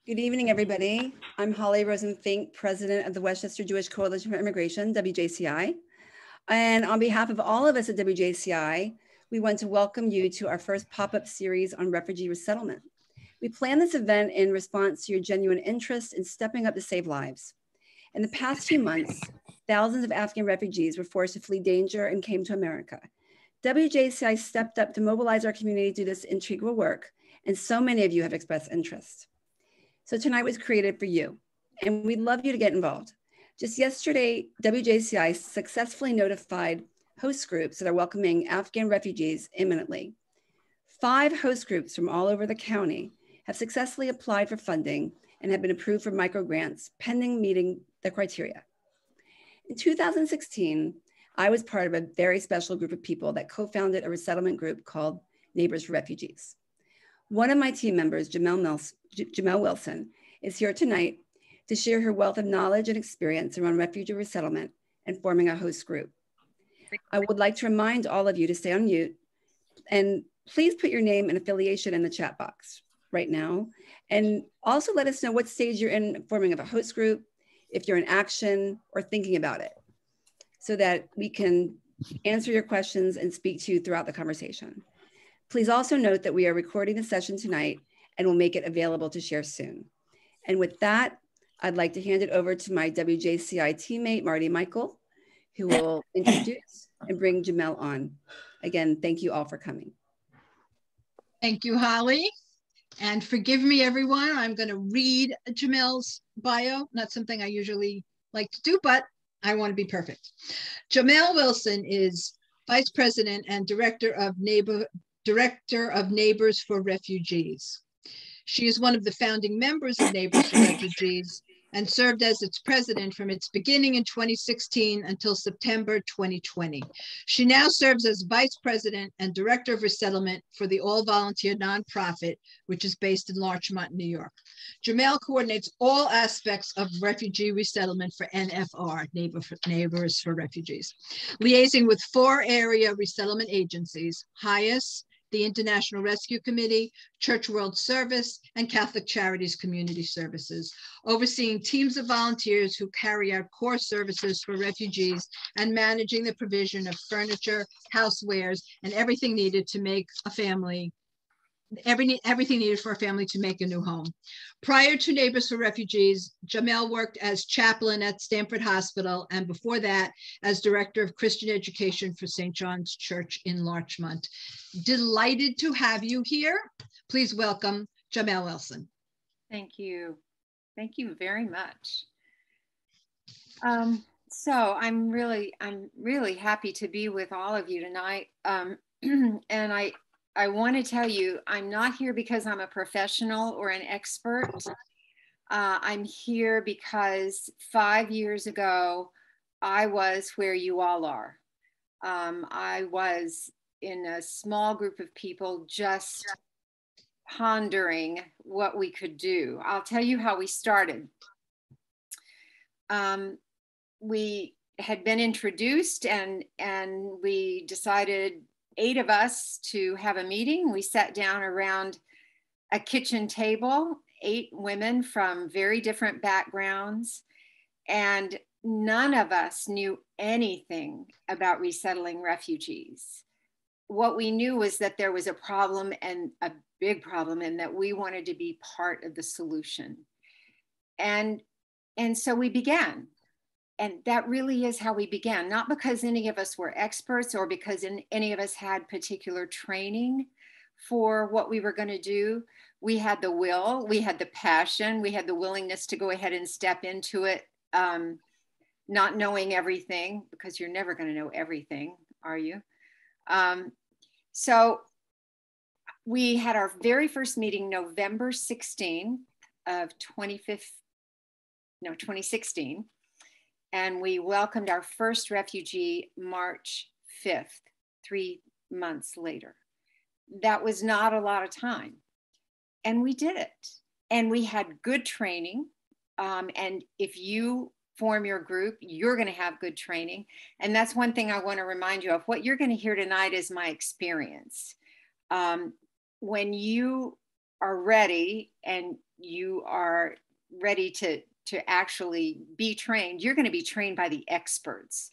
Good evening, everybody. I'm Holly Rosenfink, president of the Westchester Jewish Coalition for Immigration, WJCI. And on behalf of all of us at WJCI, we want to welcome you to our first pop-up series on refugee resettlement. We planned this event in response to your genuine interest in stepping up to save lives. In the past few months, thousands of Afghan refugees were forced to flee danger and came to America. WJCI stepped up to mobilize our community to do this integral work, and so many of you have expressed interest. So tonight was created for you, and we'd love you to get involved. Just yesterday, WJCI successfully notified host groups that are welcoming Afghan refugees imminently. 5 host groups from all over the county have successfully applied for funding and have been approved for microgrants pending meeting the criteria. In 2016, I was part of a very special group of people that co-founded a resettlement group called Neighbors for Refugees. One of my team members, Jmel Wilson, is here tonight to share her wealth of knowledge and experience around refugee resettlement and forming a host group. I would like to remind all of you to stay on mute and please put your name and affiliation in the chat box right now. And also let us know what stage you're in forming of a host group, if you're in action or thinking about it, so that we can answer your questions and speak to you throughout the conversation. Please also note that we are recording the session tonight and will make it available to share soon. And with that, I'd like to hand it over to my WJCI teammate, Marty Michael, who will introduce and bring Jmel on. Again, thank you all for coming. Thank you, Holly. And forgive me, everyone, I'm going to read Jmel's bio, not something I usually like to do, but I want to be perfect. Jmel Wilson is Vice President and Director of Neighbors for Refugees. She is one of the founding members of Neighbors for Refugees and served as its president from its beginning in 2016 until September 2020. She now serves as vice president and director of resettlement for the all-volunteer nonprofit, which is based in Larchmont, New York. Jmel coordinates all aspects of refugee resettlement for NFR, Neighbors for Refugees, liaising with 4 area resettlement agencies: HIAS, the International Rescue Committee, Church World Service, and Catholic Charities Community Services, overseeing teams of volunteers who carry out core services for refugees and managing the provision of furniture, housewares, and everything needed to make a family, everything needed for a family to make a new home. Prior to Neighbors for Refugees, Jmel worked as chaplain at Stanford Hospital, and before that, as director of Christian education for St. John's Church in Larchmont. Delighted to have you here. Please welcome Jmel Wilson. Thank you. Thank you very much. So I'm really happy to be with all of you tonight. And I want to tell you, I'm not here because I'm a professional or an expert. I'm here because 5 years ago, I was where you all are. I was in a small group of people just pondering what we could do. I'll tell you how we started. We had been introduced and we decided, 8 of us, to have a meeting. We sat down around a kitchen table, 8 women from very different backgrounds, and none of us knew anything about resettling refugees. What we knew was that there was a problem, and a big problem, and that we wanted to be part of the solution. And so we began. And that really is how we began, not because any of us were experts or because any of us had particular training for what we were going to do. We had the will, we had the passion, we had the willingness to go ahead and step into it, not knowing everything, because you're never going to know everything, are you? So we had our very first meeting November 16 of 2016. And we welcomed our first refugee March 5th, 3 months later. That was not a lot of time. And we did it. And we had good training. And if you form your group, you're going to have good training. And that's one thing I want to remind you of. What you're going to hear tonight is my experience. When you are ready and you are ready to actually be trained, you're going to be trained by the experts.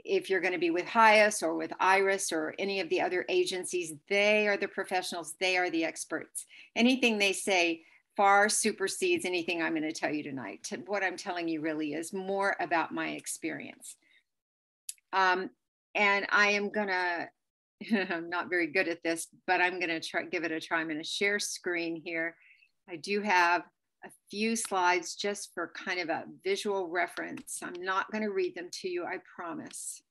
If you're going to be with HIAS or with IRIS or any of the other agencies, they are the professionals, they are the experts. Anything they say far supersedes anything I'm going to tell you tonight. What I'm telling you really is more about my experience. And I am going to, I'm not very good at this, but I'm going to give it a try. I'm going to share screen here. I do have a few slides just for kind of a visual reference. I'm not going to read them to you, I promise.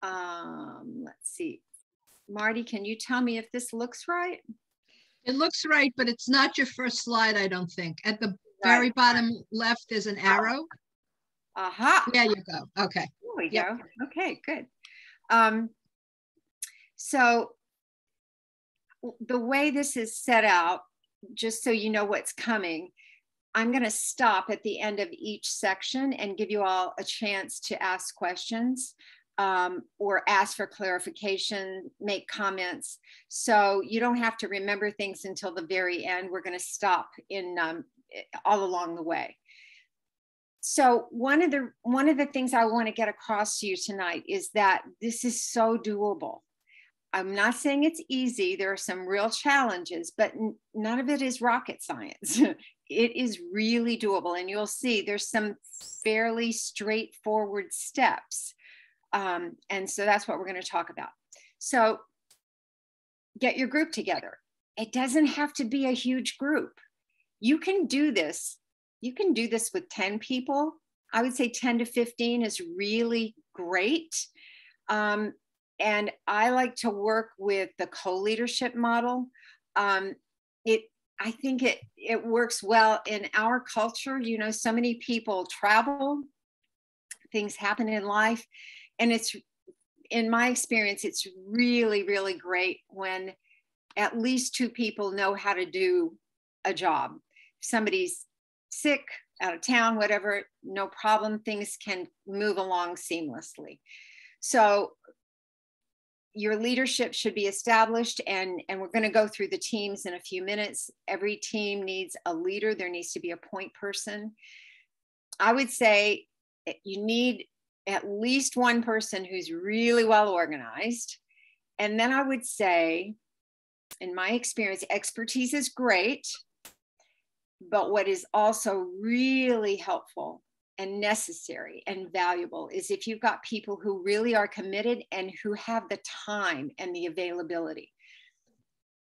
Let's see. Marty, can you tell me if this looks right? It looks right, but it's not your first slide, I don't think. At the very bottom left, there's an arrow. Aha. There you go. Okay. There we go. Okay, good. So the way this is set out, just so you know what's coming, I'm going to stop at the end of each section and give you all a chance to ask questions or ask for clarification, make comments. So you don't have to remember things until the very end. We're going to stop in all along the way. So one of the things I want to get across to you tonight is that this is so doable. I'm not saying it's easy. There are some real challenges, but none of it is rocket science. It is really doable. And you'll see there's some fairly straightforward steps. And so that's what we're going to talk about. So get your group together. It doesn't have to be a huge group. You can do this. You can do this with 10 people. I would say 10 to 15 is really great. And I like to work with the co-leadership model. I think it works well in our culture. You know, so many people travel, things happen in life. And it's, in my experience, it's really, really great when at least two people know how to do a job. If somebody's sick, out of town, whatever, no problem, things can move along seamlessly. So your leadership should be established, and we're going to go through the teams in a few minutes. Every team needs a leader. There needs to be a point person. I would say you need at least one person who's really well organized. And then I would say, in my experience, expertise is great, but what is also really helpful and necessary and valuable is if you've got people who really are committed and who have the time and the availability.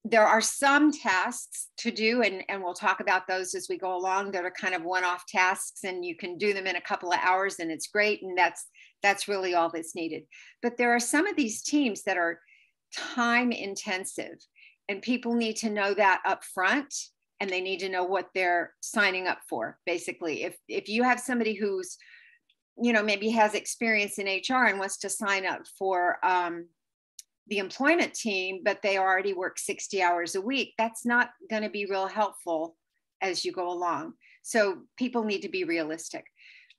There are some tasks to do, and we'll talk about those as we go along, that are kind of one-off tasks, and you can do them in a couple of hours and it's great, and that's really all that's needed. But there are some of these teams that are time intensive, and people need to know that up front, and they need to know what they're signing up for. Basically, if you have somebody who's, you know, maybe has experience in HR and wants to sign up for the employment team, but they already work 60 hours a week, that's not going to be real helpful as you go along. So people need to be realistic.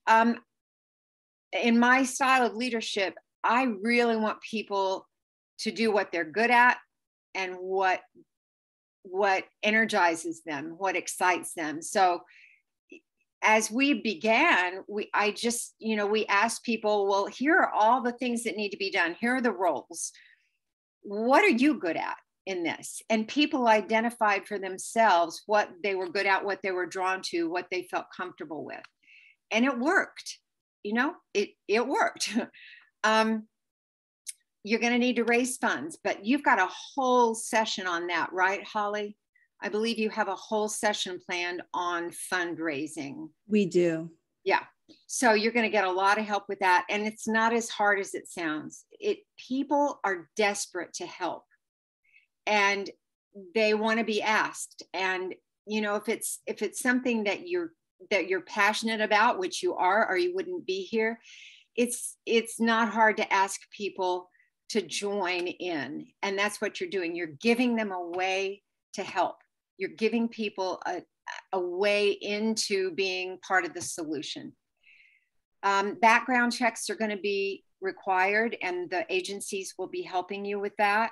In my style of leadership, I really want people to do what they're good at and what energizes them, what excites them. So as we began, we asked people, well, here are all the things that need to be done. Here are the roles. What are you good at in this? And people identified for themselves what they were good at, what they were drawn to, what they felt comfortable with. And it worked, you know, it worked. You're going to need to raise funds, but you've got a whole session on that, right, Holly? I believe you have a whole session planned on fundraising. We do. Yeah. So you're going to get a lot of help with that. And it's not as hard as it sounds. People are desperate to help, and they want to be asked. And, you know, if it's something that you're passionate about, which you are, or you wouldn't be here, it's not hard to ask people to join in. And that's what you're doing. You're giving them a way to help. You're giving people a way into being part of the solution. Background checks are going to be required, and the agencies will be helping you with that.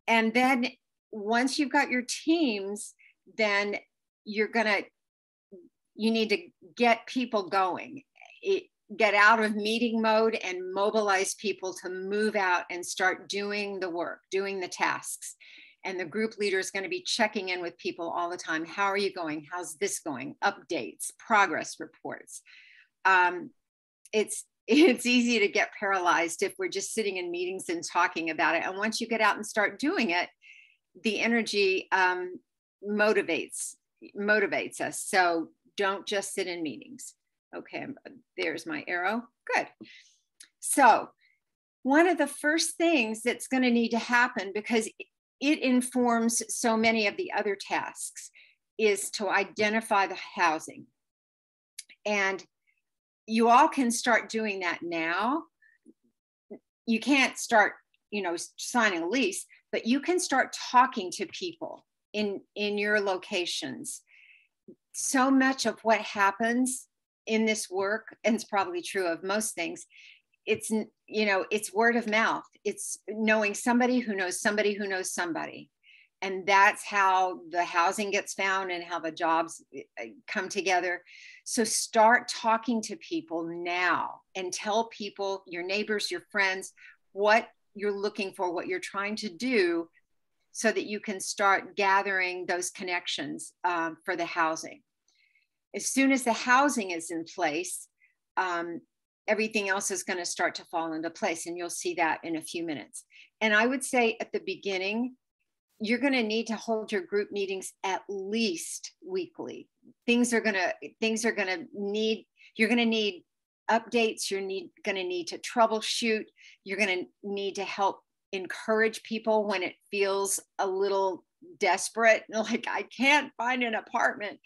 And then once you've got your teams, then you need to get people going. Get out of meeting mode and mobilize people to move out and start doing the work, doing the tasks. And the group leader is going to be checking in with people all the time. How are you going? How's this going? Updates, progress reports. It's easy to get paralyzed if we're just sitting in meetings and talking about it. And once you get out and start doing it, the energy motivates us. So don't just sit in meetings. Okay, there's my arrow. Good. So one of the first things that's going to need to happen, because it informs so many of the other tasks, is to identify the housing. And you all can start doing that now. You can't start, signing a lease, but you can start talking to people in your locations. So much of what happens in this work, and it's probably true of most things, it's word of mouth. It's knowing somebody who knows somebody who knows somebody. And that's how the housing gets found and how the jobs come together. So start talking to people now and tell people, your neighbors, your friends, what you're looking for, what you're trying to do, so that you can start gathering those connections for the housing. As soon as the housing is in place, everything else is going to start to fall into place. And you'll see that in a few minutes. And I would say at the beginning, you're going to need to hold your group meetings at least weekly. You're going to need updates. You're going to need to troubleshoot. You're going to need to help encourage people when it feels a little desperate, like I can't find an apartment,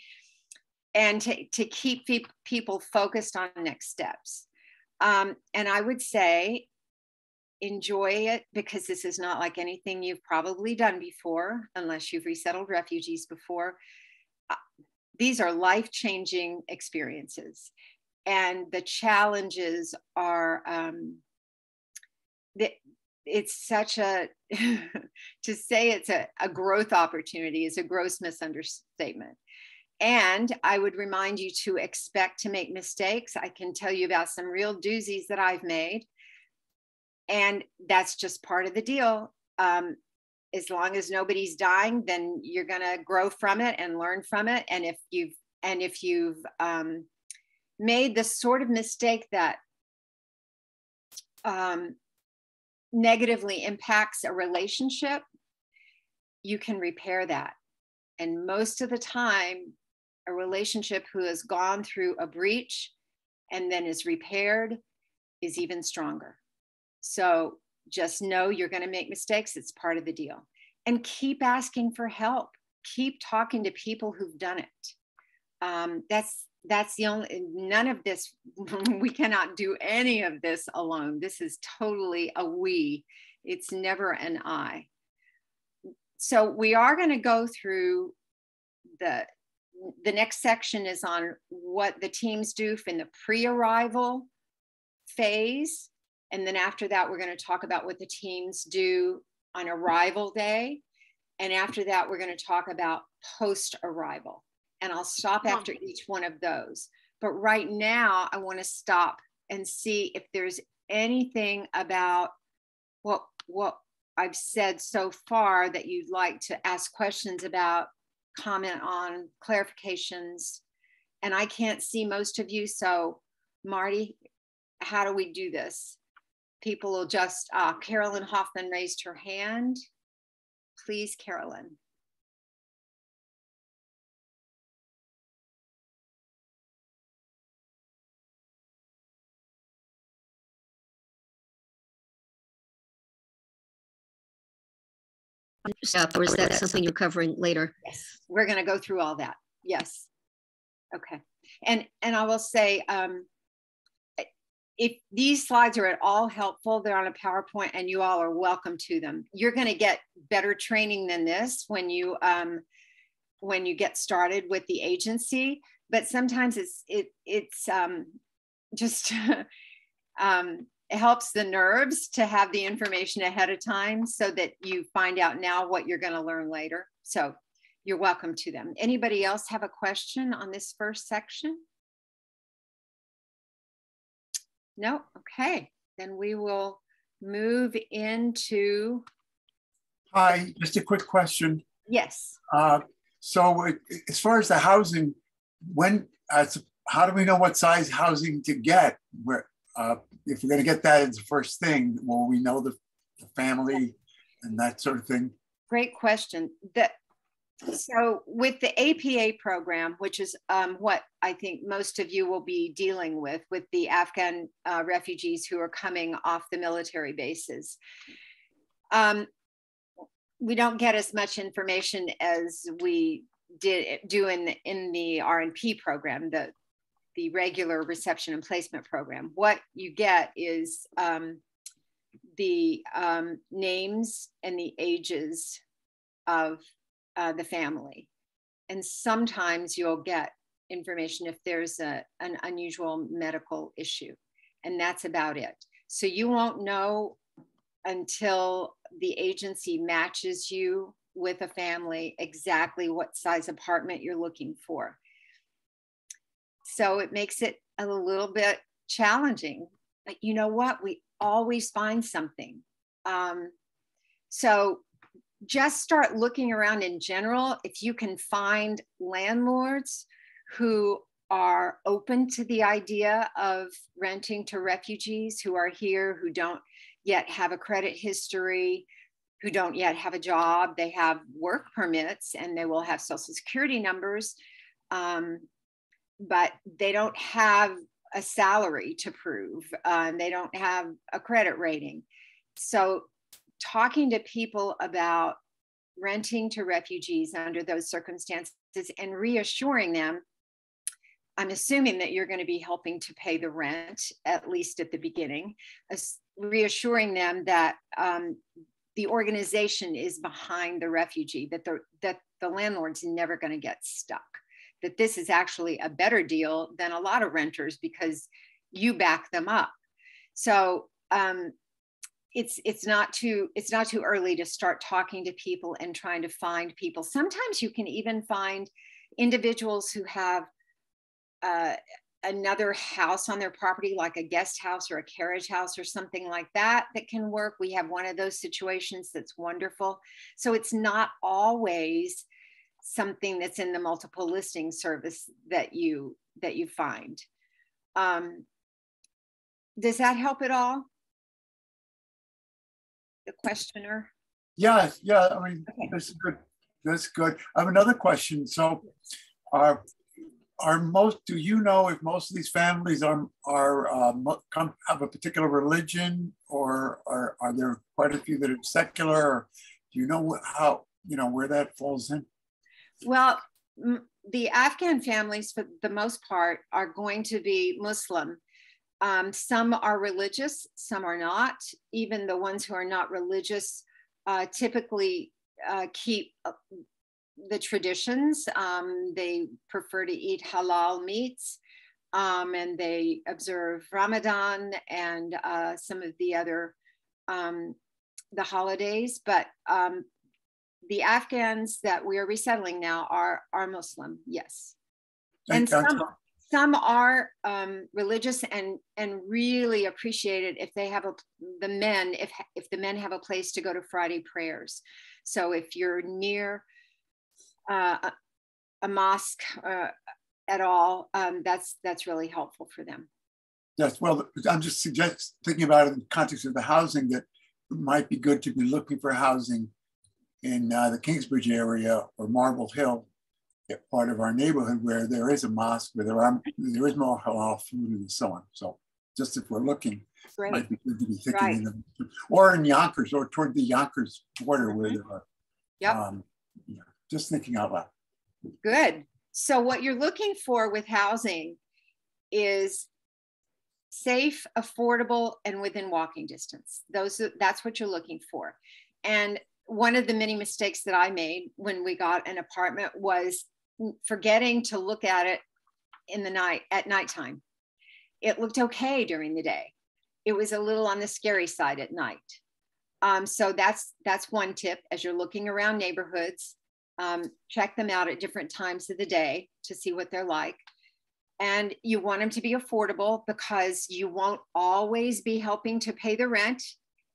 and to keep people focused on next steps. And I would say, enjoy it, because this is not like anything you've probably done before, unless you've resettled refugees before. These are life-changing experiences. And the challenges are, it's such a, to say it's a growth opportunity is a gross misunderstatement. And I would remind you to expect to make mistakes. I can tell you about some real doozies that I've made. And that's just part of the deal. As long as nobody's dying, then you're going to grow from it and learn from it. And if you've made the sort of mistake that negatively impacts a relationship, you can repair that. And most of the time, a relationship who has gone through a breach and then is repaired is even stronger. So just know you're going to make mistakes. It's part of the deal. And keep asking for help. Keep talking to people who've done it. That's the only, none of this, we cannot do any of this alone. This is totally a we. It's never an I. So we are going to go through the next section is on what the teams do in the pre-arrival phase. And then after that, we're going to talk about what the teams do on arrival day. And after that, we're going to talk about post-arrival. And I'll stop after each one of those. But right now, I want to stop and see if there's anything about what I've said so far that you'd like to ask questions about, comment on, clarifications. And I can't see most of you. So Marty, how do we do this? People will just, Carolyn Hoffman raised her hand. Please, Carolyn. Stuff, or is that something you're covering later? Yes, we're going to go through all that. Yes. Okay. And I will say, if these slides are at all helpful, they're on a PowerPoint and you all are welcome to them. You're going to get better training than this when you get started with the agency, but sometimes it's just it helps the nerves to have the information ahead of time so that you find out now what you're going to learn later. So you're welcome to them. Anybody else have a question on this first section? No? Okay, then we will move into. Hi, just a quick question. Yes. So as far as the housing, how do we know what size housing to get? Where, if we're going to get that as the first thing, will we know the family and that sort of thing? Great question. So with the APA program, which is what I think most of you will be dealing with the Afghan refugees who are coming off the military bases, we don't get as much information as we do in the RNP program, the regular reception and placement program. What you get is the names and the ages of the family. And sometimes you'll get information if there's an unusual medical issue, and that's about it. So you won't know until the agency matches you with a family exactly what size apartment you're looking for. So it makes it a little bit challenging, but you know what? We always find something. So just start looking around in general. If you can find landlords who are open to the idea of renting to refugees who are here, who don't yet have a credit history, who don't yet have a job, they have work permits and they will have social security numbers, but they don't have a salary to prove. They don't have a credit rating. So talking to people about renting to refugees under those circumstances and reassuring them, I'm assuming that you're going to be helping to pay the rent, at least at the beginning, reassuring them that the organization is behind the refugee, that the landlord's never going to get stuck, that this is actually a better deal than a lot of renters because you back them up. So it's not too early to start talking to people and trying to find people. Sometimes you can even find individuals who have another house on their property, like a guest house or a carriage house or something like that, that can work. We have one of those situations that's wonderful. So it's not always something that's in the multiple listing service that you find. Does that help at all? The questioner? Yeah, I mean, okay. That's good. I have another question. So do you know if most of these families have a particular religion, or are there quite a few that are secular? Or do you know where that falls in? Well, the Afghan families, for the most part, are going to be Muslim. Some are religious, some are not. Even the ones who are not religious typically keep the traditions. They prefer to eat halal meats, and they observe Ramadan and some of the other the holidays. But the Afghans that we are resettling now are Muslim, yes. And some are religious and really appreciate it if they have the men have a place to go to Friday prayers. So if you're near a mosque at all, that's really helpful for them. Yes, well, I'm just thinking about it in the context of the housing, that it might be good to be looking for housing in the Kingsbridge area or Marble Hill, part of our neighborhood where there is a mosque, where there is more halal food and so on. So just if we're looking, it might be good to be thinking in them. Or in Yonkers, or toward the Yonkers border, where there are, just thinking out loud. Good. So what you're looking for with housing is safe, affordable, and within walking distance. That's what you're looking for. And one of the many mistakes that I made when we got an apartment was forgetting to look at it at nighttime. It looked okay during the day. It was a little on the scary side at night. So that's one tip as you're looking around neighborhoods. check them out at different times of the day to see what they're like. And you want them to be affordable because you won't always be helping to pay the rent.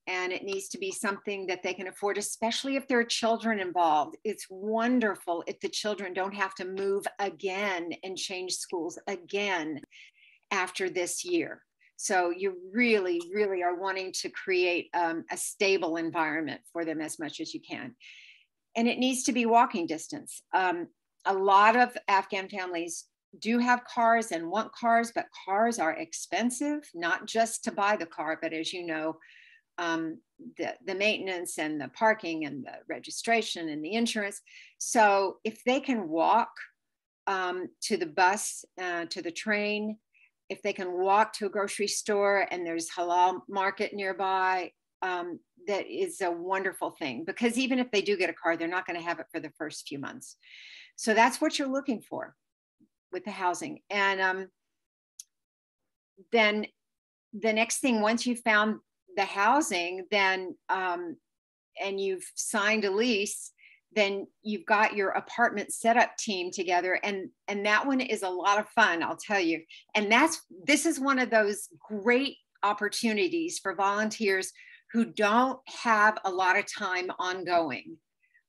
And it needs to be something that they can afford, especially if there are children involved. It's wonderful if the children don't have to move again and change schools again after this year. So you really, really are wanting to create a stable environment for them as much as you can. And it needs to be walking distance. A lot of Afghan families do have cars and want cars, but cars are expensive, not just to buy the car, but as you know, the maintenance and the parking and the registration and the insurance. So if they can walk to the bus, to the train, if they can walk to a grocery store and there's halal market nearby, that is a wonderful thing, because even if they do get a car, they're not going to have it for the first few months. So that's what you're looking for with the housing. And then the next thing, once you've found the housing, then and you've signed a lease, then you've got your apartment setup team together, and that one is a lot of fun, I'll tell you. And this is one of those great opportunities for volunteers who don't have a lot of time ongoing,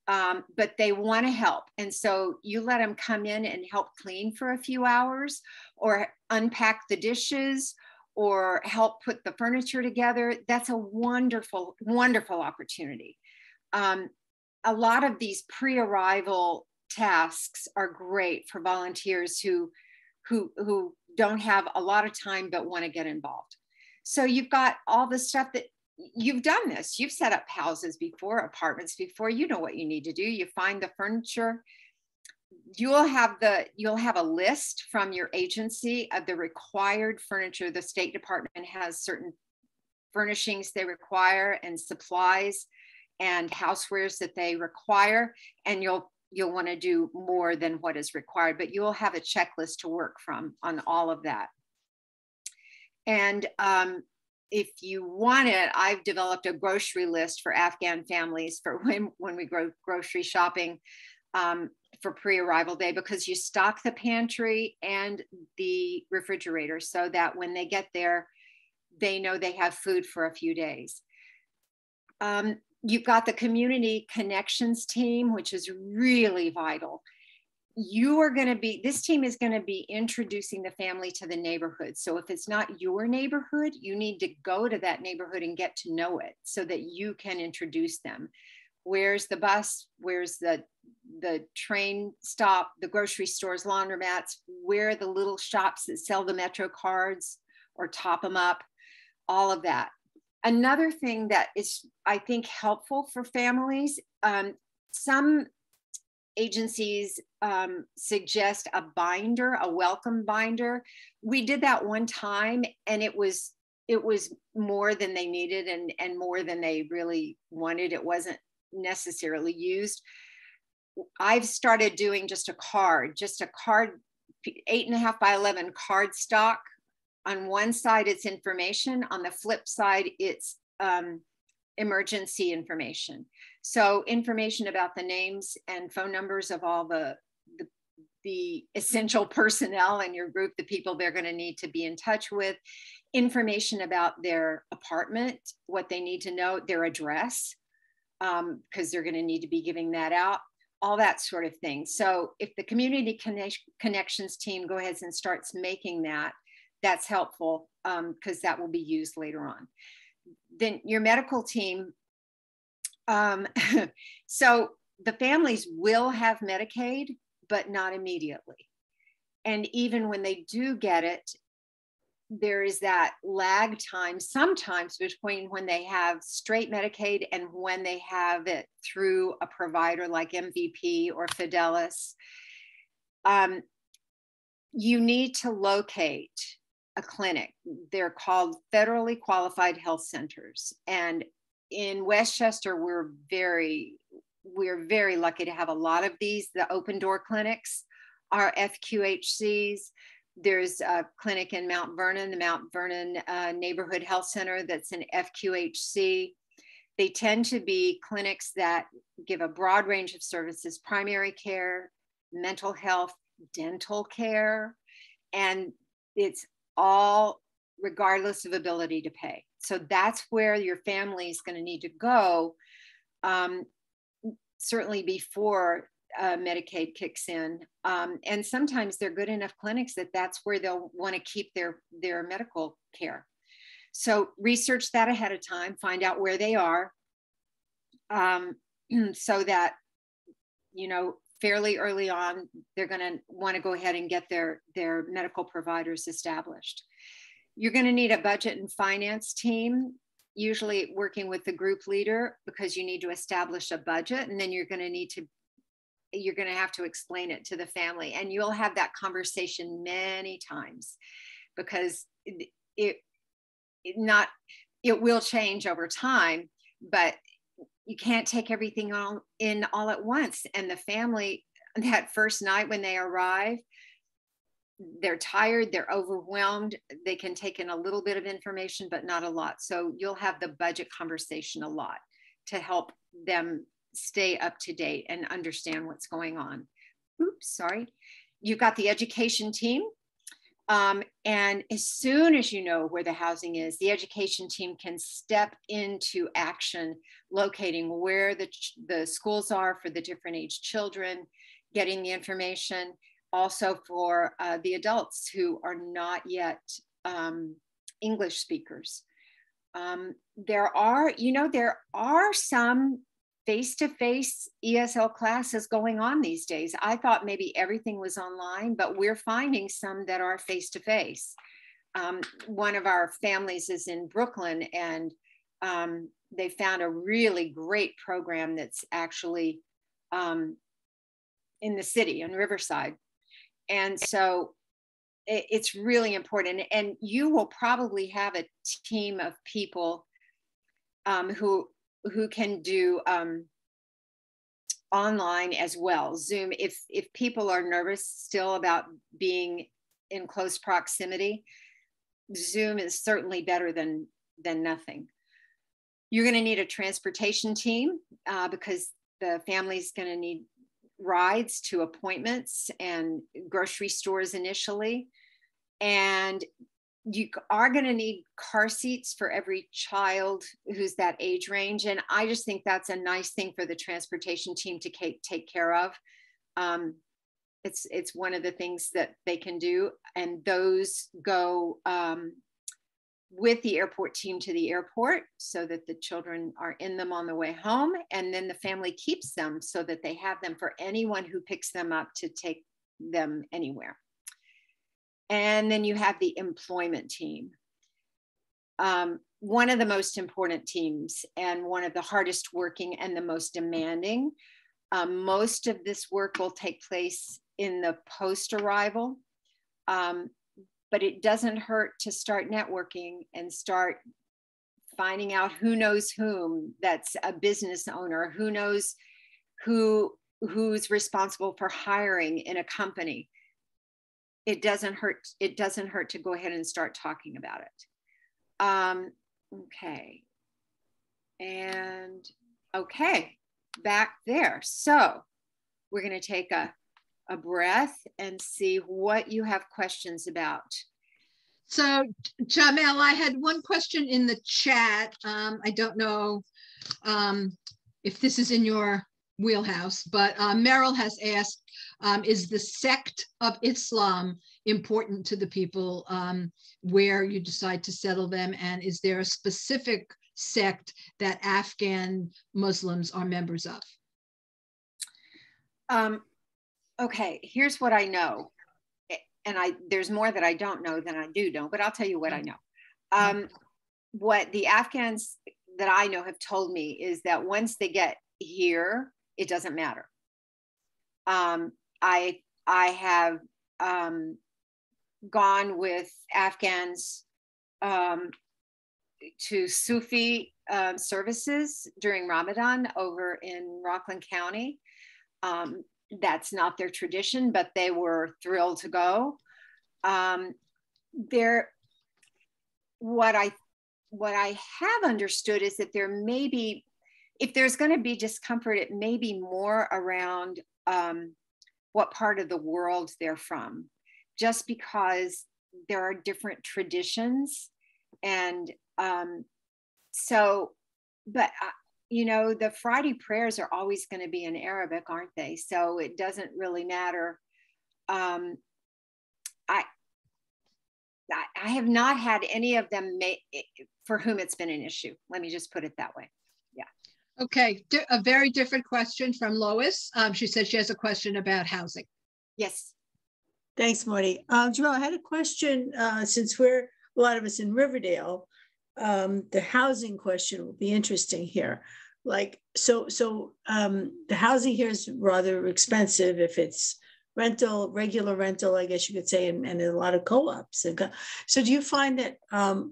but they want to help. And so you let them come in and help clean for a few hours, or unpack the dishes, or help put the furniture together. That's a wonderful, wonderful opportunity. A lot of these pre-arrival tasks are great for volunteers who don't have a lot of time but want to get involved. So you've got all the stuff that you've done this. You've set up houses before, apartments before. You know what you need to do. You find the furniture. You'll have a list from your agency of the required furniture. The State Department has certain furnishings they require and supplies and housewares that they require, and you'll want to do more than what is required, but you'll have a checklist to work from on all of that. And if you want it, I've developed a grocery list for Afghan families for when we go grocery shopping for pre-arrival day, because you stock the pantry and the refrigerator so that when they get there, they know they have food for a few days. You've got the community connections team, which is really vital. This team is going to be introducing the family to the neighborhood. So if it's not your neighborhood, you need to go to that neighborhood and get to know it so that you can introduce them. Where's the bus? Where's the train stop, the grocery stores, laundromats? Where are the little shops that sell the Metro cards or top them up? All of that. Another thing that is, I think, helpful for families, some agencies suggest a binder, a welcome binder. We did that one time, and it was more than they needed and more than they really wanted. It wasn't necessarily used. I've started doing just a card, 8.5 by 11 card stock. On one side, it's information. On the flip side, it's emergency information. So information about the names and phone numbers of all the essential personnel in your group, the people they're going to need to be in touch with, information about their apartment, what they need to know, their address, because they're going to need to be giving that out, all that sort of thing. So if the community connections team goes ahead and starts making that, that's helpful, because that will be used later on. Then your medical team. So the families will have Medicaid, but not immediately. And even when they do get it, there is that lag time sometimes between when they have straight Medicaid and when they have it through a provider like MVP or Fidelis. You need to locate a clinic. They're called federally qualified health centers. And in Westchester, we're very lucky to have a lot of these. The open door clinics are FQHCs. There's a clinic in Mount Vernon, the Mount Vernon Neighborhood Health Center, that's an FQHC. They tend to be clinics that give a broad range of services: primary care, mental health, dental care, and it's all regardless of ability to pay. So that's where your family is going to need to go, certainly before Medicaid kicks in. And sometimes they're good enough clinics that that's where they'll want to keep their medical care. So research that ahead of time, find out where they are, so that, you know, fairly early on, they're going to want to go ahead and get their medical providers established. You're going to need a budget and finance team, usually working with the group leader, because you need to establish a budget, and then you're going to have to explain it to the family, and you'll have that conversation many times, because it will change over time, but you can't take everything in all at once. And the family, that first night when they arrive, they're tired, they're overwhelmed, they can take in a little bit of information, but not a lot. So you'll have the budget conversation a lot to help them stay up to date and understand what's going on. Oops, sorry. You've got the education team. And as soon as you know where the housing is, the education team can step into action, locating where the schools are for the different age children, getting the information, also for the adults who are not yet English speakers. There are some face-to-face ESL classes going on these days. I thought maybe everything was online, but we're finding some that are face-to-face. One of our families is in Brooklyn, and they found a really great program that's actually in the city, in Riverside. And so it's really important. And you will probably have a team of people who can do online as well, Zoom. If people are nervous still about being in close proximity, Zoom is certainly better than nothing. You're going to need a transportation team because the family's going to need rides to appointments and grocery stores initially. And you are going to need car seats for every child who's that age range. And I just think that's a nice thing for the transportation team to take care of. It's one of the things that they can do. And those go with the airport team to the airport so that the children are in them on the way home. And then the family keeps them so that they have them for anyone who picks them up to take them anywhere. And then you have the employment team. One of the most important teams and one of the hardest working and the most demanding. Most of this work will take place in the post-arrival, but it doesn't hurt to start networking and start finding out who knows whom that's a business owner, who knows who's responsible for hiring in a company. It doesn't hurt. It doesn't hurt to go ahead and start talking about it. Okay. And okay, back there. So we're going to take a breath and see what you have questions about. So Jmel, I had one question in the chat. I don't know if this is in your wheelhouse, but Meryl has asked, is the sect of Islam important to the people where you decide to settle them? And is there a specific sect that Afghan Muslims are members of? Okay, here's what I know. And there's more that I don't know than I do know, but I'll tell you what I know. What the Afghans that I know have told me is that once they get here, it doesn't matter. I have gone with Afghans to Sufi services during Ramadan over in Rockland County. That's not their tradition, but they were thrilled to go. What I have understood is that there may be if there's going to be discomfort, it may be more around what part of the world they're from, just because there are different traditions. And but you know, the Friday prayers are always going to be in Arabic, aren't they? So it doesn't really matter. I have not had any of them for whom it's been an issue. Let me just put it that way. Yeah. Okay, a very different question from Lois. She said she has a question about housing. Yes. Thanks, Marty. Jmel, I had a question, since we're a lot of us in Riverdale, the housing question will be interesting here. Like, so the housing here is rather expensive if it's rental, regular rental, I guess you could say, and a lot of co-ops. So do you find that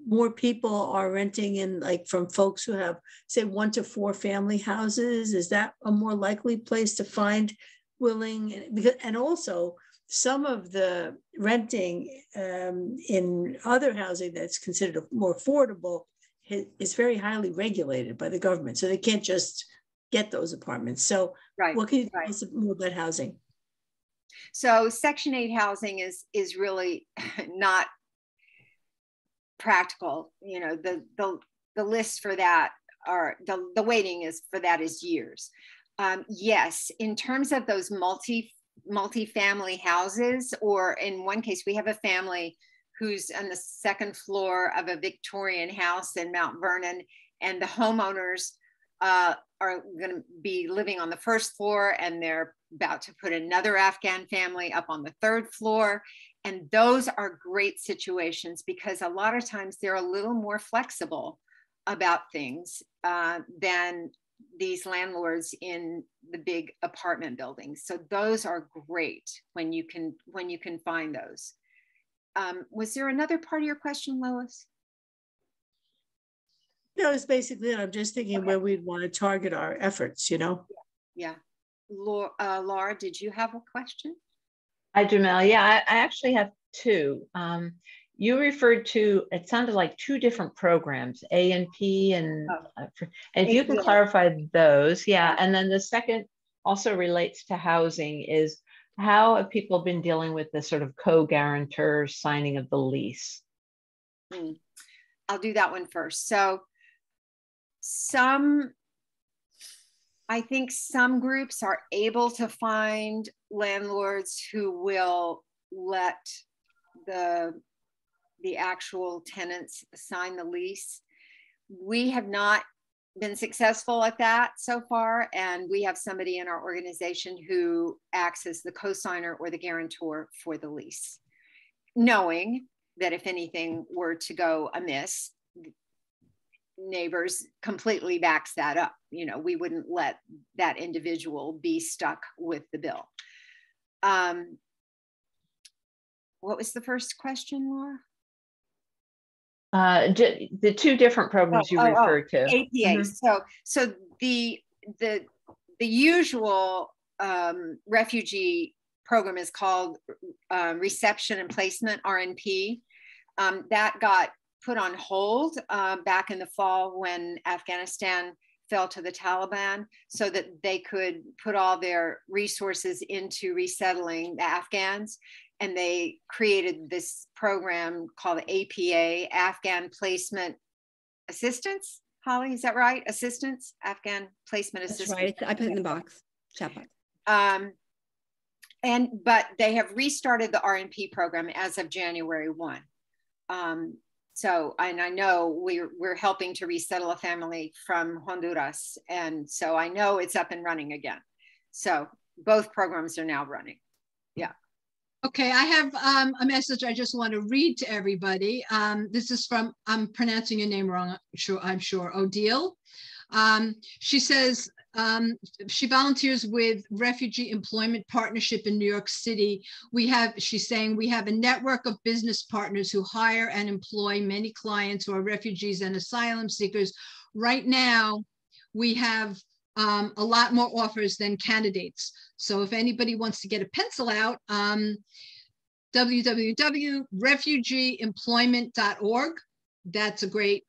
more people are renting in, like, from folks who have, say, 1 to 4 family houses? Is that a more likely place to find willing? Because, and also some of the renting in other housing that's considered more affordable is very highly regulated by the government. So they can't just get those apartments. So what can you tell us more about housing? So Section 8 housing is really not practical. You know, the list for that, or the waiting is for that is years. Yes, in terms of those multi-family houses, or in one case, we have a family who's on the 2nd floor of a Victorian house in Mount Vernon, and the homeowners are going to be living on the 1st floor, and they're about to put another Afghan family up on the 3rd floor. And those are great situations because a lot of times they're a little more flexible about things than these landlords in the big apartment buildings. So those are great when you can find those. Was there another part of your question, Lois? No, it's basically it. I'm just thinking where we'd want to target our efforts, you know? Yeah. Laura, did you have a question? Hi, Jmel. Yeah, I actually have 2. You referred to, it sounded like 2 different programs, A and P, and if you can clarify those. Yeah. And then the second also relates to housing, is how have people been dealing with the sort of co-guarantor signing of the lease? I'll do that one first. So I think some groups are able to find landlords who will let the actual tenants sign the lease. We have not been successful at that so far, and we have somebody in our organization who acts as the co-signer or the guarantor for the lease, knowing that if anything were to go amiss, Neighbors completely backs that up. You know, we wouldn't let that individual be stuck with the bill. What was the first question, Laura? The 2 different programs you referred to. APA. Mm-hmm. So the usual refugee program is called Reception and Placement, RNP. That got put on hold back in the fall when Afghanistan fell to the Taliban, so that they could put all their resources into resettling the Afghans. And they created this program called APA, Afghan Placement Assistance. Holly, is that right? Assistance, Afghan Placement Assistance. That's right. I put it in the box, chat box. But they have restarted the RNP program as of January 1. So, and I know we're helping to resettle a family from Honduras. And so I know it's up and running again. So both programs are now running. Yeah. Okay, I have a message I just want to read to everybody. This is from, I'm pronouncing your name wrong, I'm sure, Odile. She says, she volunteers with Refugee Employment Partnership in New York City. She's saying, we have a network of business partners who hire and employ many clients who are refugees and asylum seekers. Right now, we have a lot more offers than candidates. So if anybody wants to get a pencil out, www.refugeeemployment.org. That's a great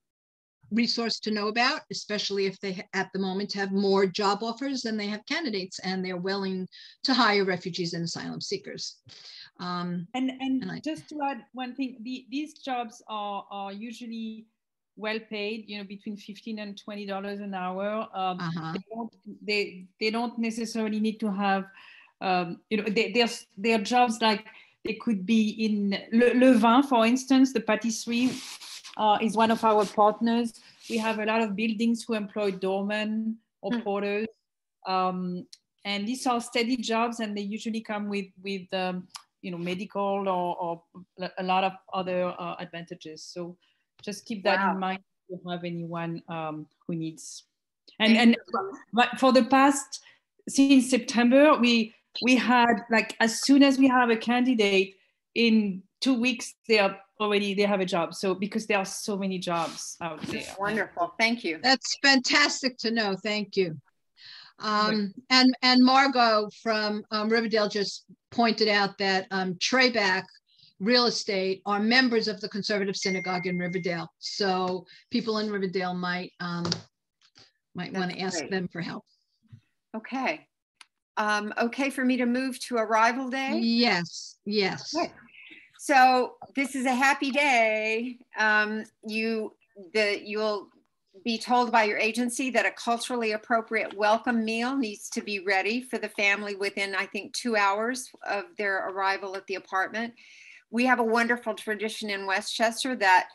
resource to know about, especially if they at the moment have more job offers than they have candidates, and they're willing to hire refugees and asylum seekers. And just to add one thing, these jobs are usually well paid, you know, between $15 and $20 an hour. They don't necessarily need to have, you know, they're jobs like they could be in Le Vin, for instance. The patisserie is one of our partners. We have a lot of buildings who employ doormen or porters. And these are steady jobs, and they usually come with you know, medical or a lot of other advantages. So just keep that in mind if you have anyone who needs. But for the past, since September, we had, like, as soon as we have a candidate, in 2 weeks they have a job. So because there are so many jobs out there. Wonderful, thank you. That's fantastic to know. Thank you. And Margot from Riverdale just pointed out that Treyback Real Estate are members of the Conservative Synagogue in Riverdale. So people in Riverdale might want to ask them for help. Okay. Okay for me to move to arrival day? Yes, yes. Okay. So this is a happy day. You'll be told by your agency that a culturally appropriate welcome meal needs to be ready for the family within, I think, 2 hours of their arrival at the apartment. We have a wonderful tradition in Westchester that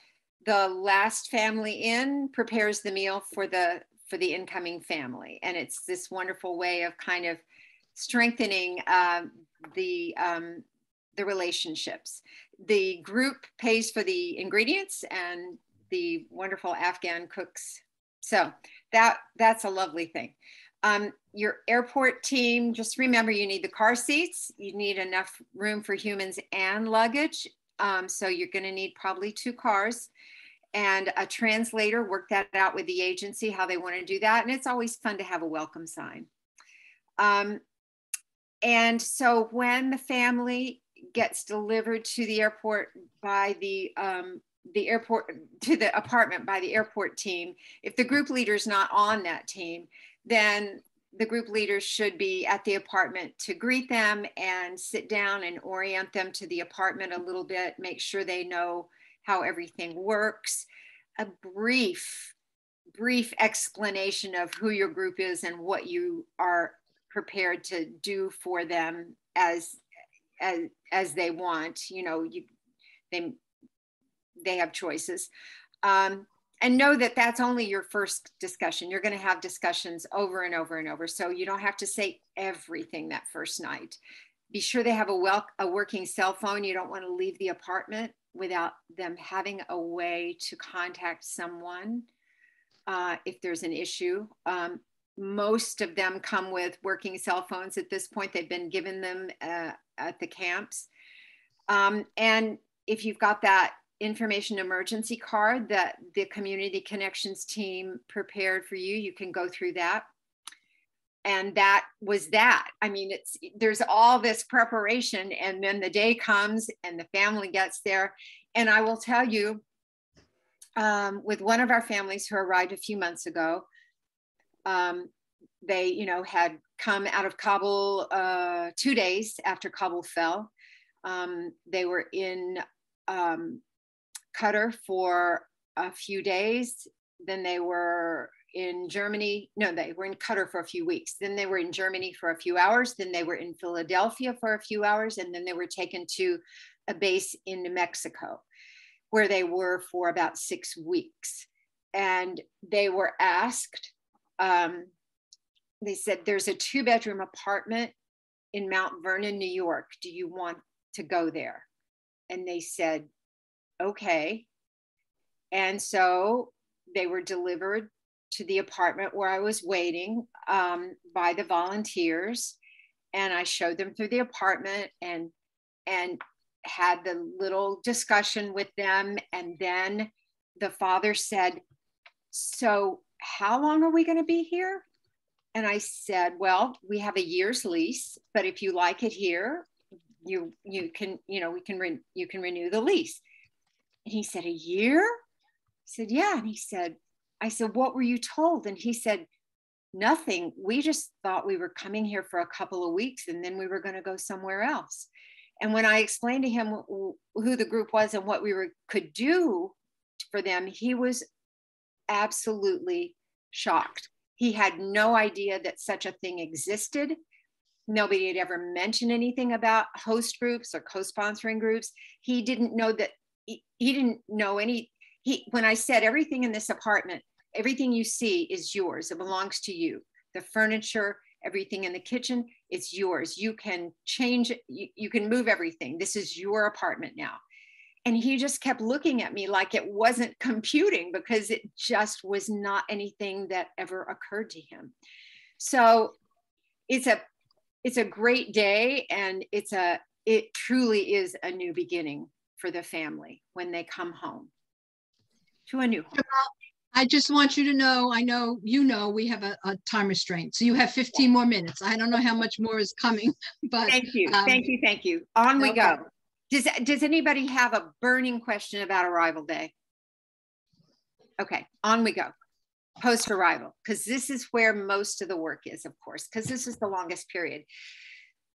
the last family in prepares the meal for the incoming family. And it's this wonderful way of kind of strengthening the relationships. The group pays for the ingredients and the wonderful Afghan cooks. So that's a lovely thing. Your airport team, just remember you need the car seats. You need enough room for humans and luggage. So you're gonna need probably 2 cars and a translator. Work that out with the agency, how they wanna do that. And it's always fun to have a welcome sign. And so when the family gets delivered to the airport by the apartment by the airport team, if the group leader is not on that team, then the group leaders should be at the apartment to greet them and sit down and orient them to the apartment a little bit, make sure they know how everything works. A brief explanation of who your group is and what you are prepared to do for them as they want. You know, they have choices. And know that that's only your first discussion. You're going to have discussions over and over and over. So you don't have to say everything that first night. Be sure they have a working cell phone. You don't want to leave the apartment without them having a way to contact someone if there's an issue. Most of them come with working cell phones at this point. They've been given them at the camps. And if you've got that information emergency card that the Community Connections team prepared for you, you can go through that. And that was that. I mean, there's all this preparation, and then the day comes and the family gets there. And I will tell you, with one of our families who arrived a few months ago, they, you know, had come out of Kabul 2 days after Kabul fell. They were in Qatar for a few days. Then they were in Germany. No, they were in Qatar for a few weeks. Then they were in Germany for a few hours. Then they were in Philadelphia for a few hours. And then they were taken to a base in New Mexico, where they were for about 6 weeks. And they were asked, they said, there's a 2-bedroom apartment in Mount Vernon, New York. Do you want to go there? And they said, okay. And so they were delivered to the apartment where I was waiting by the volunteers. And I showed them through the apartment and had the little discussion with them. And then the father said, so how long are we going to be here? And I said, well, we have a year's lease, but if you like it here, you can renew the lease. And he said, a year? I said, yeah. And he said, I said, what were you told? And he said, nothing. We just thought we were coming here for a couple of weeks and then we were going to go somewhere else. And when I explained to him who the group was and what we could do for them, he was absolutely shocked. He had no idea that such a thing existed. Nobody had ever mentioned anything about host groups or co-sponsoring groups. He didn't know that, he didn't know when I said everything in this apartment, everything you see is yours. It belongs to you. The furniture, everything in the kitchen, it's yours. You can change it. You can move everything. This is your apartment now. And he just kept looking at me like it wasn't computing, because it just was not anything that ever occurred to him. So it's a great day, and it truly is a new beginning for the family when they come home to a new home. I just want you to know, I know you know we have a time restraint, so you have 15 more minutes. I don't know how much more is coming, but thank you. On we go. Does anybody have a burning question about arrival day? Okay, on we go. Post arrival, because this is where most of the work is, of course, because this is the longest period.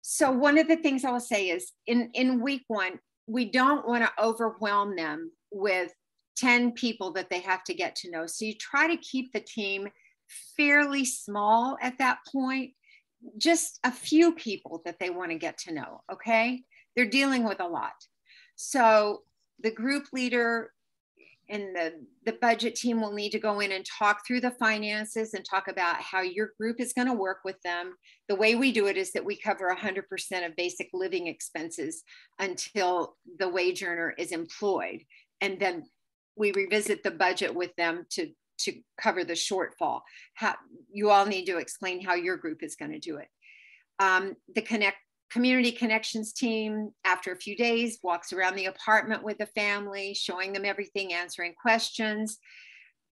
So one of the things I will say is in week one, we don't want to overwhelm them with 10 people that they have to get to know. So you try to keep the team fairly small at that point, just a few people that they want to get to know, okay? They're dealing with a lot. So the group leader and the budget team will need to go in and talk through the finances and talk about how your group is going to work with them. The way we do it is that we cover 100% of basic living expenses until the wage earner is employed. And then we revisit the budget with them to cover the shortfall. You all need to explain how your group is going to do it. The community connections team, after a few days, walks around the apartment with the family, showing them everything, answering questions.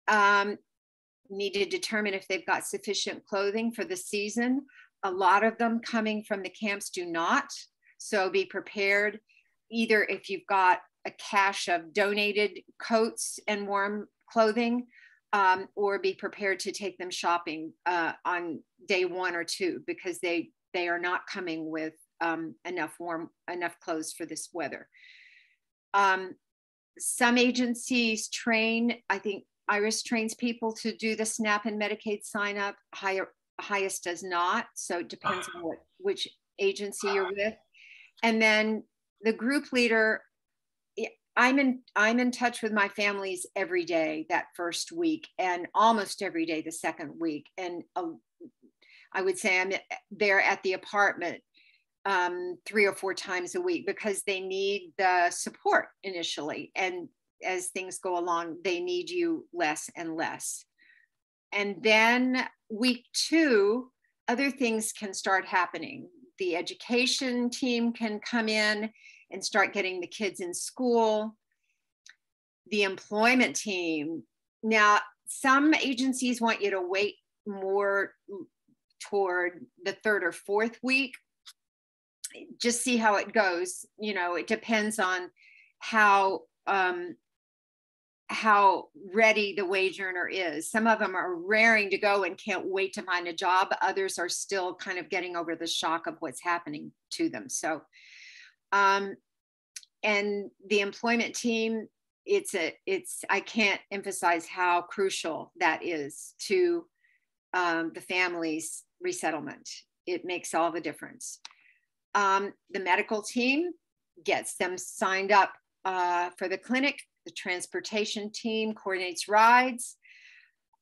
Need to determine if they've got sufficient clothing for the season. A lot of them coming from the camps do not. So be prepared, either if you've got a cache of donated coats and warm clothing, or be prepared to take them shopping on day 1 or 2, because they are not coming with enough clothes for this weather. Some agencies train, I think Iris trains people to do the SNAP and Medicaid sign up. Highest does not, so it depends on which agency you're with. And then the group leader, I'm in touch with my families every day that first week, and almost every day the second week. And I would say I'm there at the apartment 3 or 4 times a week, because they need the support initially. And as things go along, they need you less and less. And then week 2, other things can start happening. The education team can come in and start getting the kids in school. The employment team. Now, some agencies want you to wait more toward the 3rd or 4th week. Just see how it goes. You know, it depends on how ready the wage earner is. Some of them are raring to go and can't wait to find a job. Others are still kind of getting over the shock of what's happening to them. So, and the employment team, I can't emphasize how crucial that is to the family's resettlement. It makes all the difference. The medical team gets them signed up for the clinic. The transportation team coordinates rides.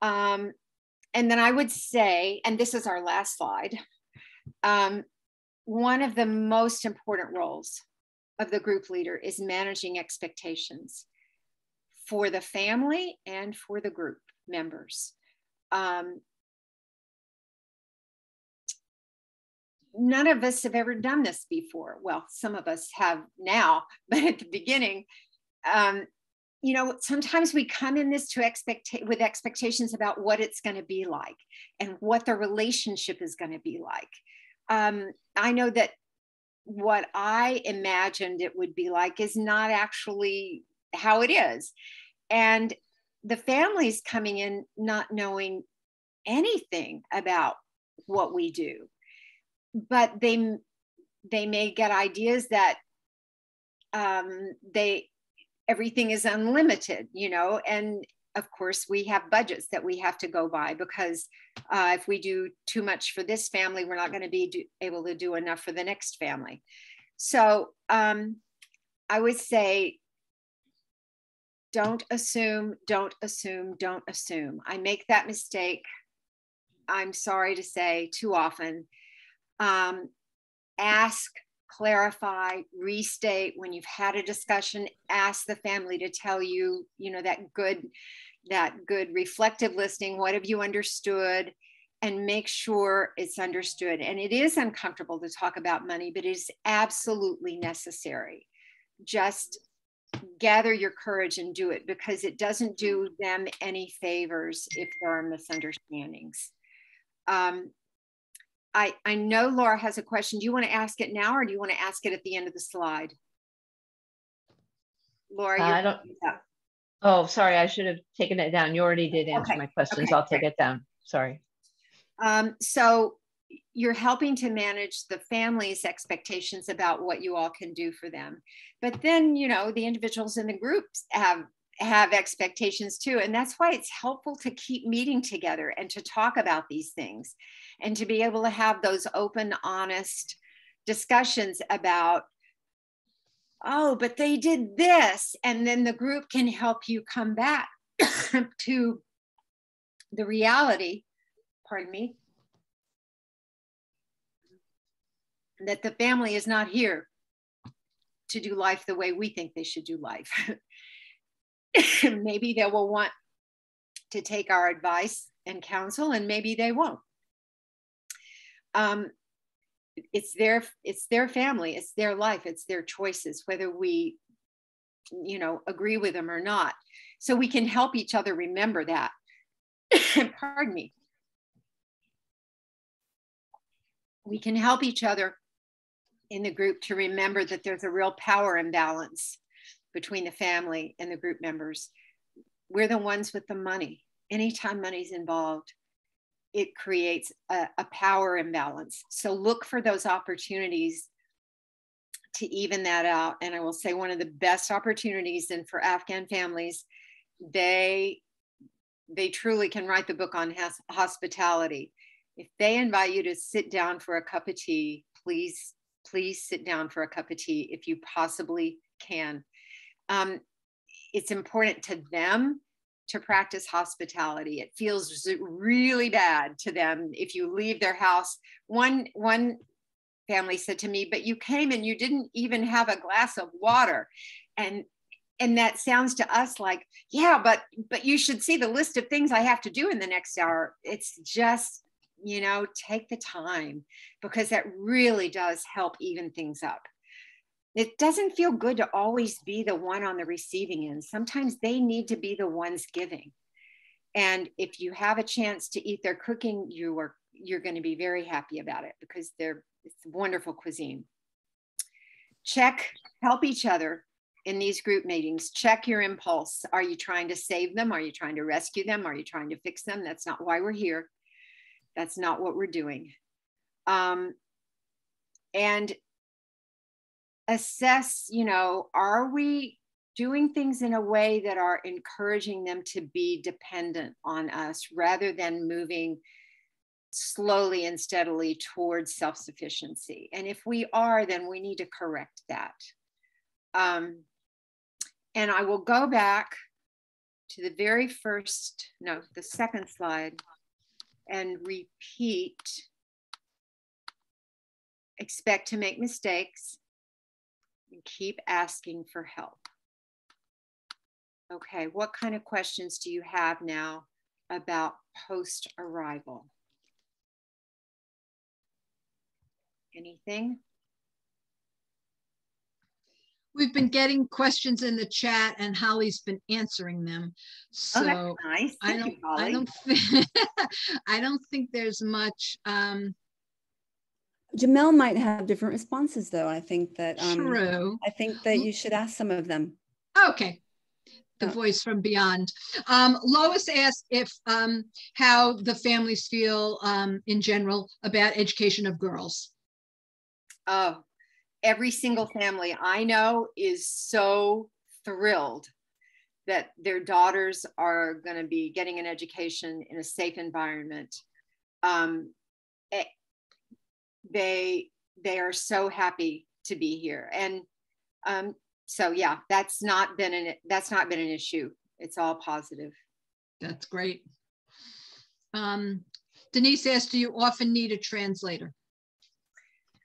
And then I would say, and this is our last slide, one of the most important roles of the group leader is managing expectations for the family and for the group members. None of us have ever done this before. Well, some of us have now, but at the beginning, you know, sometimes we come in this with expectations about what it's going to be like and what the relationship is going to be like. I know that what I imagined it would be like is not actually how it is. And the families coming in not knowing anything about what we do, but they may get ideas that everything is unlimited, you know, and of course we have budgets that we have to go by, because if we do too much for this family, we're not going to be able to do enough for the next family. So I would say, don't assume, don't assume, don't assume. I make that mistake, I'm sorry to say, too often. Ask, clarify, restate. When you've had a discussion, ask the family to tell you, you know, that good reflective listening. What have you understood? And make sure it's understood. And it is uncomfortable to talk about money, but it is absolutely necessary. Just gather your courage and do it, because it doesn't do them any favors if there are misunderstandings. I know Laura has a question. Do you want to ask it now, or do you want to ask it at the end of the slide? Laura, I don't. Oh, sorry. I should have taken it down. You already did answer my questions. Okay, I'll take it down. Sorry. So you're helping to manage the family's expectations about what you all can do for them. But then, you know, the individuals in the groups have expectations too. And that's why it's helpful to keep meeting together and to talk about these things, and to be able to have those open, honest discussions about, oh, but they did this. And then the group can help you come back to the reality, pardon me, that the family is not here to do life the way we think they should do life. Maybe they will want to take our advice and counsel, and maybe they won't. It's their family, it's their life, it's their choices, whether we, you know, agree with them or not. So we can help each other remember that. Pardon me. We can help each other in the group to remember that there's a real power imbalance between the family and the group members. We're the ones with the money. Anytime money's involved, it creates a power imbalance. So look for those opportunities to even that out. And I will say, one of the best opportunities, and for Afghan families, they truly can write the book on hospitality. If they invite you to sit down for a cup of tea, please sit down for a cup of tea if you possibly can. It's important to them to practice hospitality. It feels really bad to them if you leave their house. One family said to me, but you came and you didn't even have a glass of water. And that sounds to us like, yeah, but you should see the list of things I have to do in the next hour. It's just, you know, take the time, because that really does help even things up. It doesn't feel good to always be the one on the receiving end. Sometimes they need to be the ones giving. And if you have a chance to eat their cooking, you're going to be very happy about it, because it's wonderful cuisine. Help each other in these group meetings. Check your impulse. Are you trying to save them? Are you trying to rescue them? Are you trying to fix them? That's not why we're here. That's not what we're doing. And assess, you know, are we doing things in a way that are encouraging them to be dependent on us, rather than moving slowly and steadily towards self-sufficiency? And if we are, then we need to correct that. And I will go back to the second slide, and repeat: expect to make mistakes and keep asking for help. Okay, what kind of questions do you have now about post-arrival? Anything? We've been getting questions in the chat, and Holly's been answering them. So that's nice. Thank you, Holly. I don't think there's much. Jmel might have different responses, though. I think that true. I think that you should ask some of them. Okay. the voice from beyond. Lois asked if how the families feel in general about education of girls. Oh, every single family I know is so thrilled that their daughters are going to be getting an education in a safe environment. They are so happy to be here, and so yeah, that's not been an issue. It's all positive. That's great. Denise asked, do you often need a translator?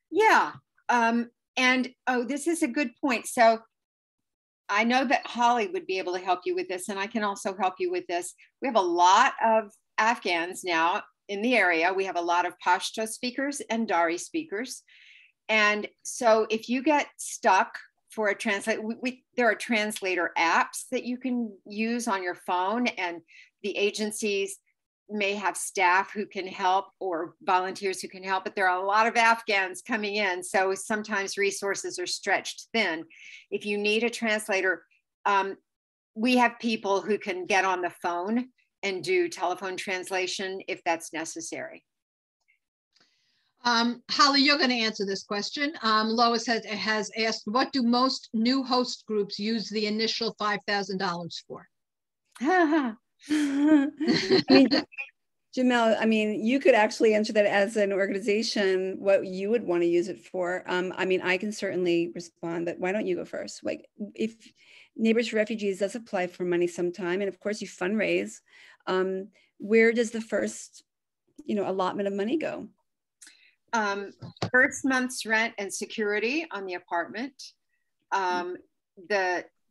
Yeah, and oh, this is a good point. So I know that Holly would be able to help you with this, and I can also help you with this. We have a lot of Afghans now in the area. We have a lot of Pashto speakers and Dari speakers. And so if you get stuck for a translator, there are translator apps that you can use on your phone, and the agencies may have staff who can help or volunteers who can help, but there are a lot of Afghans coming in. So sometimes resources are stretched thin. If you need a translator, we have people who can get on the phone and do telephone translation if that's necessary. Holly, you're going to answer this question. Lois has asked, what do most new host groups use the initial $5,000 for? I mean, Jmel, I mean, you could actually answer that as an organization, what you would want to use it for. I mean, I can certainly respond, but why don't you go first? Like, if Neighbors for Refugees does apply for money sometime, and of course you fundraise, where does the first, allotment of money go? First month's rent and security on the apartment.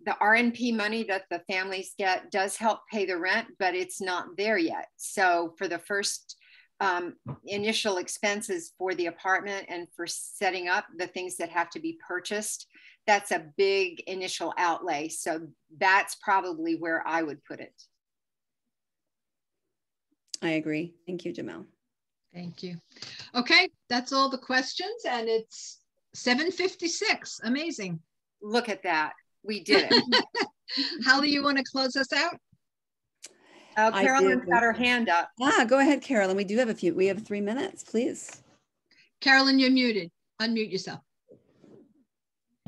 The RNP money that the families get does help pay the rent, but it's not there yet. So for the first initial expenses for the apartment and for setting up the things that have to be purchased, that's a big initial outlay. So that's probably where I would put it. I agree. Thank you, Jmel. Thank you. Okay, that's all the questions, and it's 7:56. Amazing. Look at that. We did it. Holly, you want to close us out? Oh, Carolyn's got her hand up. Go ahead, Carolyn. We have 3 minutes, please. Carolyn, you're muted. Unmute yourself.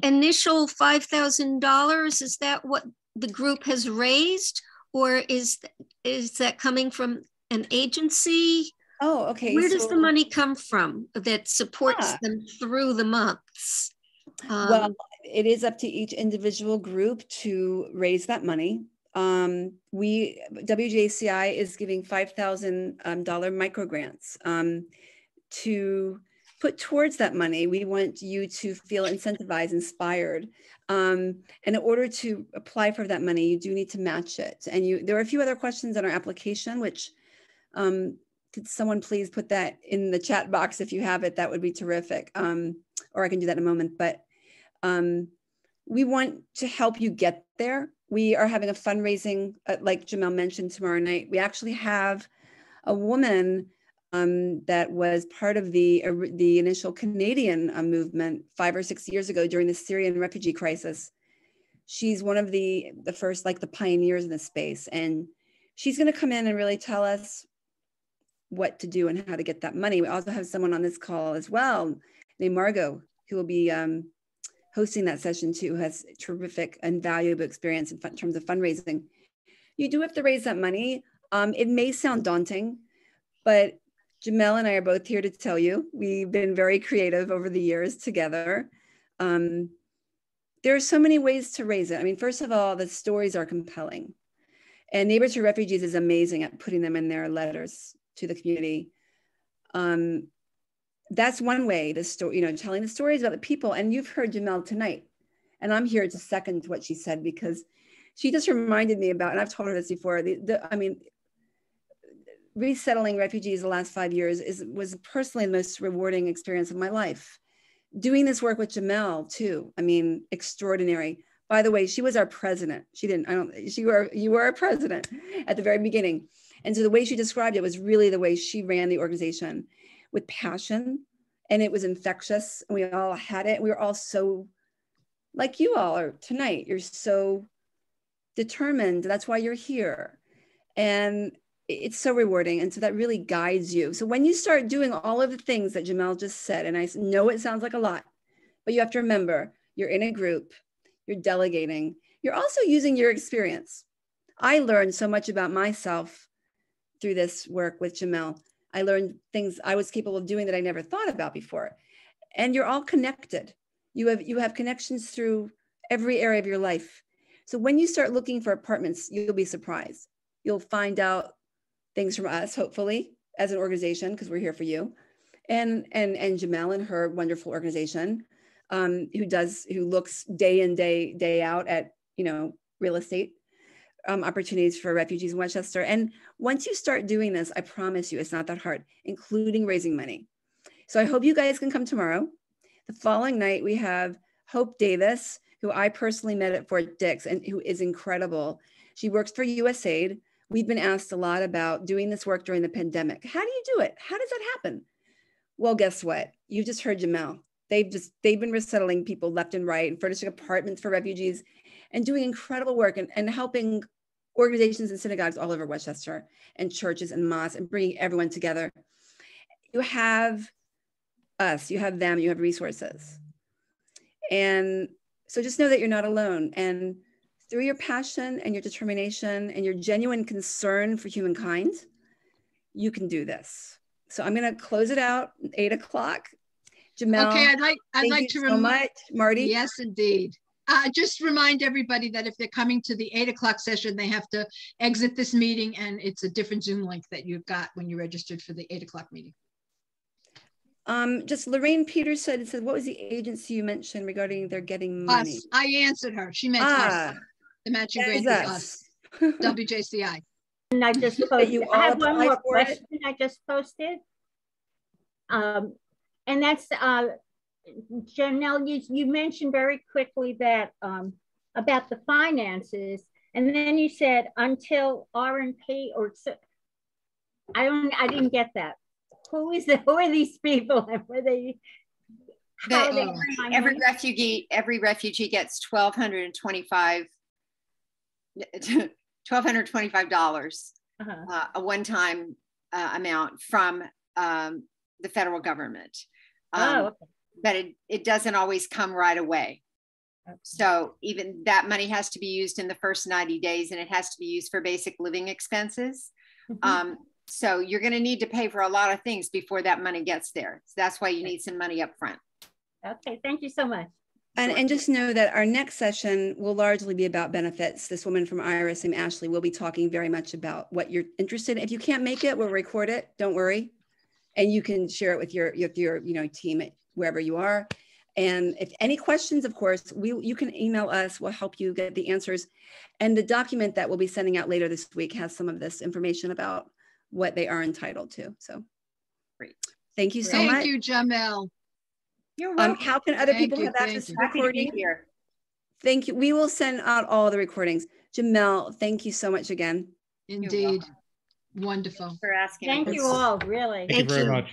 Initial $5,000, is that what the group has raised, or is that coming from an agency? Oh, okay. Where does the money come from that supports them through the months? Well, it is up to each individual group to raise that money. WJCI is giving $5,000 micro grants to put towards that money. We want you to feel incentivized, inspired. And in order to apply for that money, you do need to match it. And there are a few other questions on our application, which could someone please put that in the chat box if you have it? That would be terrific. Or I can do that in a moment. But we want to help you get there. We are having a fundraising, like Jmel mentioned, tomorrow night. We actually have a woman that was part of the initial Canadian movement 5 or 6 years ago during the Syrian refugee crisis. She's one of the first, like the pioneers in this space. And she's going to come in and really tell us what to do and how to get that money. We also have someone on this call as well named Margot, who will be hosting that session too, who has terrific and valuable experience in terms of fundraising. You do have to raise that money. It may sound daunting, but Jmel and I are both here to tell you, we've been very creative over the years together. There are so many ways to raise it. I mean, first of all, the stories are compelling. And Neighbors for Refugees is amazing at putting them in their letters to the community. That's one way, telling the stories about the people. And you've heard Jmel tonight. And I'm here to second what she said, because she just reminded me about, and I've told her this before, resettling refugees the last 5 years was personally the most rewarding experience of my life. Doing this work with Jmel too, extraordinary. By the way, she was our president. You were our president at the very beginning. And so the way she described it was really the way she ran the organization, with passion, and it was infectious. And we all had it. We were all so, like you all are tonight, you're so determined. That's why you're here. And it's so rewarding. And so that really guides you. So when you start doing all of the things that Jmel just said, and I know it sounds like a lot, but you have to remember, you're in a group, you're delegating, you're also using your experience. I learned so much about myself through this work with Jmel. I learned things I was capable of doing that I never thought about before. And you're all connected. You have connections through every area of your life. So when you start looking for apartments, you'll be surprised. You'll find out things from us, hopefully, as an organization, because we're here for you. And Jmel and her wonderful organization, who looks day in, day out at, real estate opportunities for refugees in Westchester. And once you start doing this, I promise you, it's not that hard, including raising money. So I hope you guys can come tomorrow. The following night, we have Hope Davis, who I personally met at Fort Dix and who is incredible. She works for USAID. We've been asked a lot about doing this work during the pandemic. How do you do it? How does that happen? Well, guess what? You just heard Jmel. They've been resettling people left and right and furnishing apartments for refugees and doing incredible work and helping organizations and synagogues all over Westchester and churches and mosques and bringing everyone together. You have us, you have them, you have resources. And so just know that you're not alone. And through your passion and your determination and your genuine concern for humankind, you can do this. So I'm going to close it out at 8 o'clock. Jmel, okay, I'd like to so much, Marty. Yes, indeed. Just remind everybody that if they're coming to the 8 o'clock session, they have to exit this meeting, and it's a different Zoom link that you got when you registered for the 8 o'clock meeting. Just Lorraine Peters said, what was the agency you mentioned regarding they're getting money? Us. I answered her. She meant us. The matching grant is us. WJCI. And I just posted. I have one more question I just posted. And that's Jmel, you mentioned very quickly that about the finances, and then you said until R&P or so, I didn't get that. Who are these people? Every refugee gets $1,225 a one-time amount from the federal government. Okay. But it doesn't always come right away. Okay. So even that money has to be used in the first 90 days, and it has to be used for basic living expenses. Mm-hmm. So you're going to need to pay for a lot of things before that money gets there. So that's why you need some money up front. Okay, thank you so much. And just know that our next session will largely be about benefits. This woman from IRS named Ashley will be talking very much about what you're interested in. If you can't make it, we'll record it. Don't worry. And you can share it with your team wherever you are. And if any questions, of course, you can email us. We'll help you get the answers. And the document that we'll be sending out later this week has some of this information about what they are entitled to. So great. Thank you so much. Thank you, Jmel. You're welcome. How can other people have access to recording? Here. Thank you. We will send out all the recordings. Jmel, thank you so much again. Indeed. Wonderful. Thanks for asking. Thank you all, really. Thank you very much.